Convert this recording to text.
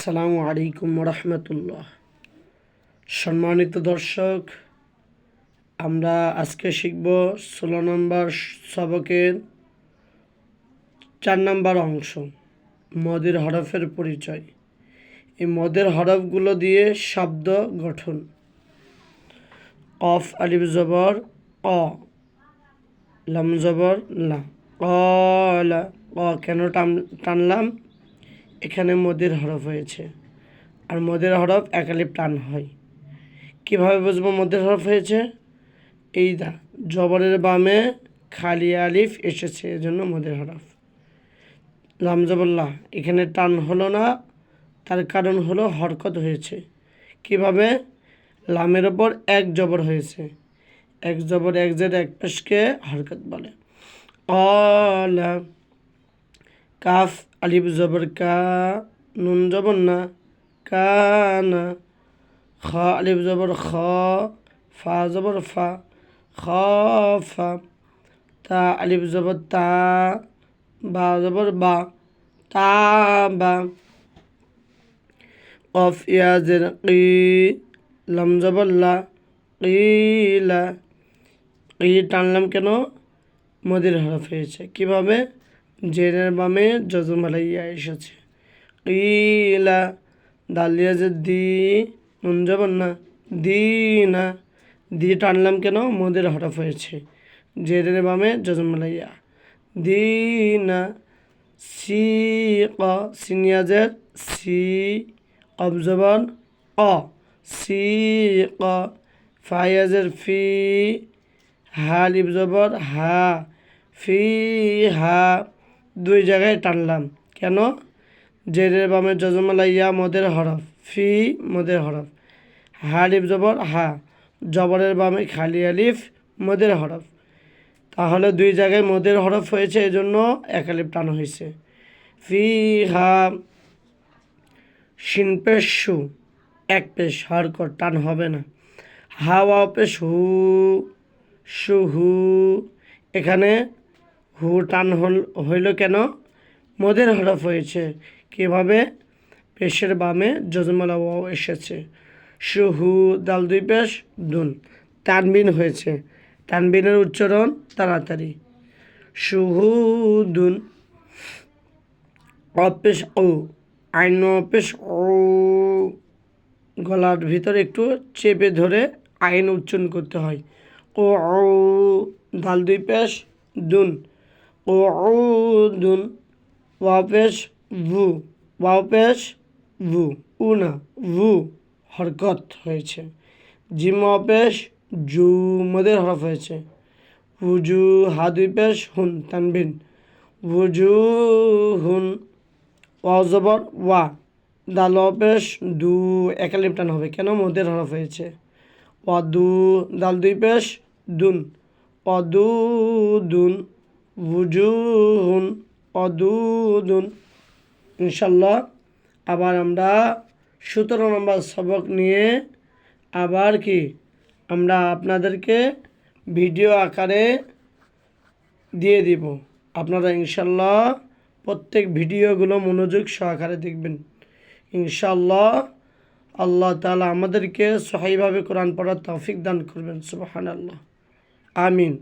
আসসালামু আলাইকুম রহমতুল্লাহ। সম্মানিত দর্শক, আমরা আজকে শিখব 16 নম্বর সবকের 4 নম্বর অংশ, মদের হরফের পরিচয়। এই মদের হরফগুলো দিয়ে শব্দ গঠন। কফ আলিফ জবর ক, লাম জবর লা, কলা। ক কেন টানলাম? এখানে মদের হরফ হয়েছে, আর মদের হরফ এক আলিফ টান হয়। কীভাবে বুঝবো মদের হরফ হয়েছে? এই জবরের বামে খালি আলিফ এসেছে, এজন্য মদের হরফ। লাম জবর লা, এখানে টান হলো না, তার কারণ হলো হরকত হয়েছে। কিভাবে? লামের ওপর এক জবর হয়েছে, এক জবর এক জের এক পেশকে হরকত বলে। কলা। কাফ আলিফ জবর কা, নুন জবর না, কানা। খ আলিফ জবর খ, ফা জবর ফা, খফা। তা আলিফ জবর তা, বা জবর বা, তাবা। কফ ইয়া জের কি, লাম জবর লা, কিলা। কি টানলাম কেন? মদের হরফ হয়েছে। কিভাবে? জেরের বামে জজম আলাইয়া এসেছে। কিলা। দালিয়া যে দি, নুন জবর না, দিনা। দি টানলাম কেন? মদের হরফ হয়েছে, জেরের বামে জজম আলাইয়া। দিনা। সি ক, সিনিয়াজের সি, কব জবর ক, সি ক। ফায়াজের ফি, হালিফ জবর হা, ফি হা। দুই জায়গায় টানলাম কেন? জেরের বামে জজম আলাইয়া মদের হরফ, ফি মদের হরফ। হালিফ জবর হা, জবরের বামে খালি আলিফ মদের হরফ। তাহলে দুই জায়গায় মদের হরফ হয়েছে, এজন্য এক আলিফ টান হয়েছে। ফি হা। শিন পেশ সু, এক পেশ হরকত, টান হবে না। হাওয়া পেশ হু, সুহু। এখানে হু টান হইল কেন? মদের হরফ হয়েছে। কিভাবে? পেশের বামে জজমালা ওয়াও এসেছে। সুহু, দাল দুই পেশ দুন, তানবিন হয়েছে। তানবিনের উচ্চারণ তাড়াতাড়ি। সুহুদুন। অপেশ ও, আইন অপেশ ও। গলার ভিতরে একটু চেপে ধরে আইন উচ্চারণ করতে হয়। ও দাল দুই পেশ দুন, ও দুন। ওয়াও পেশ ভু, ওয়াও পেশ ভু, উ না ভু, হরকত হয়েছে। জিম ওয়াও পেশ জু, মদের হরফ হয়েছে। উজু, হা দুই পেশ হুন, তানবিন। উজু হুন। ওয়াও জবর ওয়া, দাল পেশ দু, এক আলিফ টান হবে কেন? মদের হরফ হয়েছে। ওয়াদু, দাল দুই পেশ দুন, অদু দুন। উজুহুন, অদুদুন। ইনশাল্লাহ আবার আমরা 17 নম্বর সবক নিয়ে আবার আমরা আপনাদেরকে ভিডিও আকারে দিয়ে দিব। আপনারা ইনশাল্লাহ প্রত্যেক ভিডিওগুলো মনোযোগ সহকারে দেখবেন। ইনশাল্লাহ আল্লাহ তাআলা আমাদেরকে সহিভাবে কোরআন পড়ার তৌফিক দান করবেন। সুবহানাল্লাহ, আমিন।